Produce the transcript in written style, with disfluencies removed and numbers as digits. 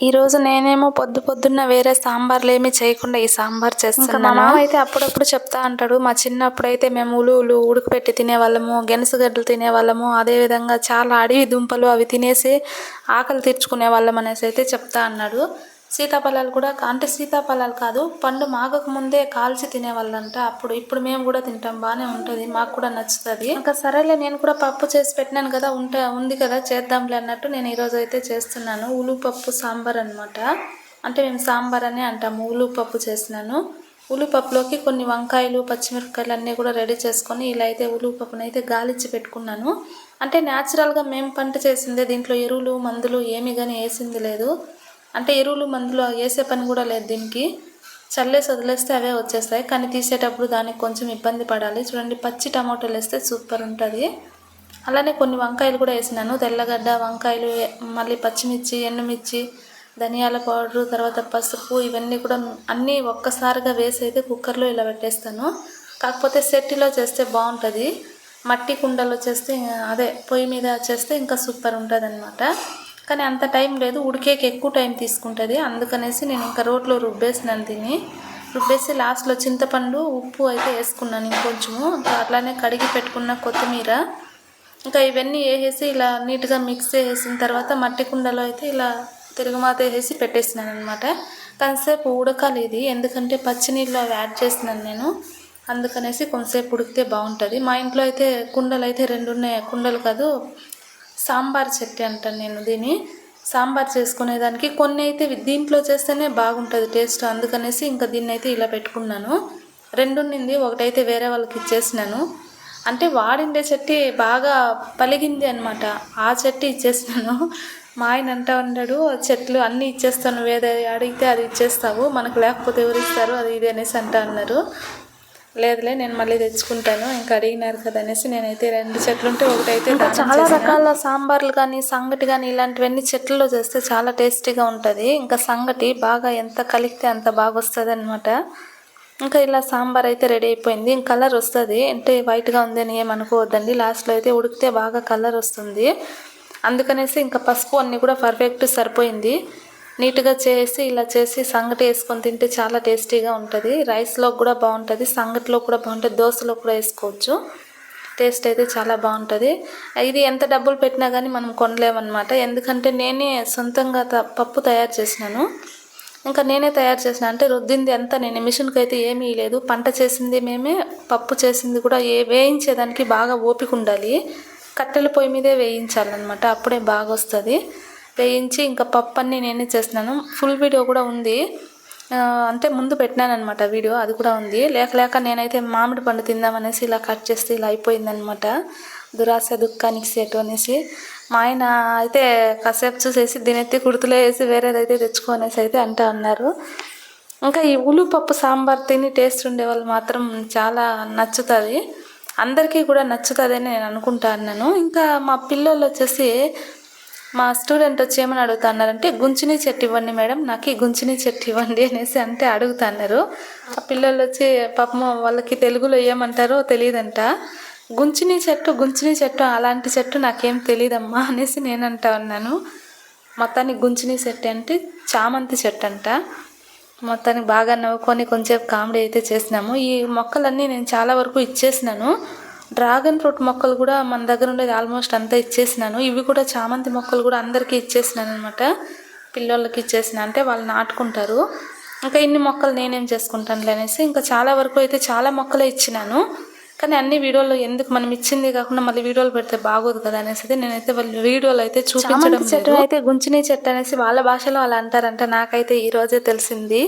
ఈరోజు నేనేమో పొద్దున్న వేరే సాంబార్లు ఏమీ చేయకుండా ఈ సాంబార్ చేస్తున్నాను. మా మామ అయితే అప్పుడప్పుడు చెప్తా అంటాడు, మా చిన్నప్పుడైతే మేము ఉలువలు ఉడకపెట్టి తినేవాళ్ళము, గెనసగడ్డలు తినేవాళ్ళము, అదేవిధంగా చాలా అడవి దుంపలు అవి తినేసి ఆకలి తీర్చుకునే వాళ్ళం అనేసి అయితే చెప్తా అన్నాడు. సీతాఫలాలు కూడా అంటే సీతాఫలాలు కాదు, పండు మాగక ముందే కాల్చి తినేవాళ్ళంట. ఇప్పుడు మేము కూడా తింటాం, బాగానే ఉంటుంది, మాకు కూడా నచ్చుతుంది. ఇంకా సరేలే నేను కూడా పప్పు చేసి పెట్టినాను కదా, ఉంది కదా చేద్దాంలే అన్నట్టు నేను ఈరోజు అయితే చేస్తున్నాను. ఉలుపప్పు సాంబార్ అనమాట. అంటే మేము సాంబార్ అనే అంటాము. ఉలుపప్పు చేసినాను. ఉలుపప్పులోకి కొన్ని వంకాయలు, పచ్చిమిరపకాయలు అన్నీ కూడా రెడీ చేసుకొని ఇలా అయితే ఉలుపప్పును అయితే గాలిచ్చి పెట్టుకున్నాను. అంటే న్యాచురల్గా మేము పంట చేసిందే, దీంట్లో ఎరువులు మందులు ఏమి కానీ వేసింది లేదు. అంటే ఎరువులు మందులు వేసే పని కూడా లేదు దీనికి. చల్లేసి వదిలేస్తే అవే వచ్చేస్తాయి, కానీ తీసేటప్పుడు దానికి కొంచెం ఇబ్బంది పడాలి. చూడండి, పచ్చి టమాటోలు వేస్తే సూపర్ ఉంటుంది. అలానే కొన్ని వంకాయలు కూడా వేసినాను. తెల్లగడ్డ, వంకాయలు, మళ్ళీ పచ్చిమిర్చి, ఎండుమిర్చి, ధనియాల పౌడరు, తర్వాత పసుపు, ఇవన్నీ కూడా అన్నీ ఒక్కసారిగా వేసి అయితే కుక్కర్లో ఇలా పెట్టేస్తాను. కాకపోతే సెట్టిలో చేస్తే బాగుంటుంది. మట్టి కుండలో చేస్తే పొయ్యి మీద చేస్తే ఇంకా సూపర్ ఉంటుంది అనమాట. కానీ అంత టైం లేదు, ఉడికేకి ఎక్కువ టైం తీసుకుంటుంది. అందుకనేసి నేను ఇంకా రోట్లో రుబ్బేసినాను. రుబ్బేసి లాస్ట్లో చింతపండు, ఉప్పు అయితే వేసుకున్నాను ఇంకొంచెము. ఇంకా అట్లానే కడిగి పెట్టుకున్న కొత్తిమీర, ఇంకా ఇవన్నీ వేసేసి ఇలా నీట్గా మిక్స్ చేసిన తర్వాత మట్టి కుండలో అయితే ఇలా తిరుగుమాత వేసేసి పెట్టేసినాను అనమాట. కొంతసేపు ఉడకాలి ఇది, ఎందుకంటే పచ్చి నీళ్ళు అవి యాడ్ చేసినాను నేను. అందుకనేసి కొంతసేపు ఉడికితే బాగుంటుంది. మా ఇంట్లో అయితే కుండలు అయితే 2 ఉన్నాయి. కుండలు కాదు, సాంబార్ చెట్టు అంటాను నేను దీన్ని. సాంబార్ చేసుకునేదానికి కొన్ని అయితే దీంట్లో చేస్తేనే బాగుంటుంది టేస్ట్. అందుకనేసి ఇంకా దీన్ని అయితే ఇలా పెట్టుకున్నాను. 2 ఉన్నింది, ఒకటైతే వేరే వాళ్ళకి ఇచ్చేసినాను. అంటే వాడిండే చెట్టు బాగా పలిగింది అనమాట, ఆ చెట్టు ఇచ్చేసినాను. మా ఆయన అంటా ఉన్నాడు, చెట్లు అన్నీ ఇచ్చేస్తాను, ఏది అడిగితే అది ఇచ్చేస్తావు, మనకు లేకపోతే ఎవరు ఇస్తారు, అది ఇది అనేసి అంటా అన్నారు. లేదులే, నేను మళ్ళీ తెచ్చుకుంటాను, ఇంకా అడిగినారు కదా అనేసి నేనైతే 2 చెట్లు ఉంటే ఒకటైతే. చాలా రకాల సాంబార్లు కానీ సంగటి కానీ ఇలాంటివన్నీ చెట్లలో చేస్తే చాలా టేస్టీగా ఉంటుంది. ఇంకా సంగటి బాగా ఎంత కలిపితే అంత బాగా వస్తుంది అనమాట. ఇంకా ఇలా సాంబార్ అయితే రెడీ అయిపోయింది. ఇంక కలర్ వస్తుంది, అంటే వైట్గా ఉంది అని ఏమనుకోవద్దండి. లాస్ట్లో అయితే ఉడికితే బాగా కలర్ వస్తుంది. అందుకనేసి ఇంకా పసుపు అన్నీ కూడా పర్ఫెక్ట్ సరిపోయింది. నీట్గా చేసి ఇలా చేసి సంగటి వేసుకొని తింటే చాలా టేస్టీగా ఉంటుంది. రైస్లో కూడా బాగుంటుంది, సంగటిలో కూడా బాగుంటుంది, దోశలో కూడా వేసుకోవచ్చు. టేస్ట్ అయితే చాలా బాగుంటుంది. ఇది ఎంత డబ్బులు పెట్టినా కానీ మనం కొనలేమన్నమాట. ఎందుకంటే నేనే సొంతంగా పప్పు తయారు చేసినాను. ఇంకా నేనే తయారు చేసిన, అంటే రుద్దింది అంతా నేను, మిషన్కి అయితే ఏమీ లేదు. పంట చేసింది మేమే, పప్పు చేసింది కూడా. వేయించేదానికి బాగా ఓపిక ఉండాలి. కట్టెల పొయ్యి మీదే వేయించాలన్నమాట, అప్పుడే బాగా వస్తుంది. వేయించి ఇంకా పప్పు అన్నీ నేనే చేస్తున్నాను. ఫుల్ వీడియో కూడా ఉంది, అంటే ముందు పెట్టినాను అనమాట వీడియో, అది కూడా ఉంది. లేక నేనైతే మామిడి పండు తిందామనేసి ఇలా కట్ చేస్తే ఇలా అయిపోయిందనమాట. దురాశ దుఃఖానికి సేటు అనేసి మా ఆయన అయితే కాసేపు చూసేసి దీనైతే కుర్తులో వేసి వేరేదైతే తెచ్చుకోనేసి అయితే అంటా ఉన్నారు. ఇంకా ఈ ఉలుపప్పు సాంబార్ తిని టేస్ట్ ఉండేవాళ్ళు మాత్రం చాలా నచ్చుతుంది, అందరికీ కూడా నచ్చుతుందని నేను అనుకుంటా అన్నాను. ఇంకా మా పిల్లలు వచ్చేసి, మా స్టూడెంట్ వచ్చి ఏమని అడుగుతున్నారంటే, గుంచిని చెట్టు ఇవ్వండి మేడం, నాకు ఈ గుంచిని చెట్టు ఇవ్వండి అనేసి అంటే అడుగుతున్నారు. ఆ పిల్లలు వచ్చి పాపం వాళ్ళకి తెలుగులో ఏమంటారో తెలియదంట. గుంచిని చెట్టు అలాంటి చెట్టు నాకేం తెలియదమ్మా అనేసి నేను అంటా ఉన్నాను. మొత్తానికి గుంచిని చెట్టు అంటే చామంతి చెట్టు అంట. మొత్తానికి బాగా నవ్వుకొని కొంచెంసేపు కామెడీ అయితే చేసినాము. ఈ మొక్కలన్నీ నేను చాలా వరకు ఇచ్చేసినాను. డ్రాగన్ ఫ్రూట్ మొక్కలు కూడా మన దగ్గర ఉండేది ఆల్మోస్ట్ అంతా ఇచ్చేసినాను. ఇవి కూడా చామంతి మొక్కలు కూడా అందరికీ ఇచ్చేసినాను అనమాట. పిల్లలకి ఇచ్చేసిన, అంటే వాళ్ళు నాటుకుంటారు. ఇంకా ఇన్ని మొక్కలు నేనేం చేసుకుంటానులే అనేసి ఇంకా చాలా వరకు అయితే చాలా మొక్కలే ఇచ్చినాను. కానీ అన్ని వీడియోలో ఎందుకు, మనం ఇచ్చింది కాకుండా మళ్ళీ వీడియోలు పెడితే బాగోదు కదా అనేసి అయితే నేనైతే వాళ్ళు వీడియోలో అయితే చూపించడం. చెట్టు అయితే గుంచిని చెట్టు అనేసి వాళ్ళ భాషలో అలా అంటారంట, నాకైతే ఈరోజే తెలిసింది.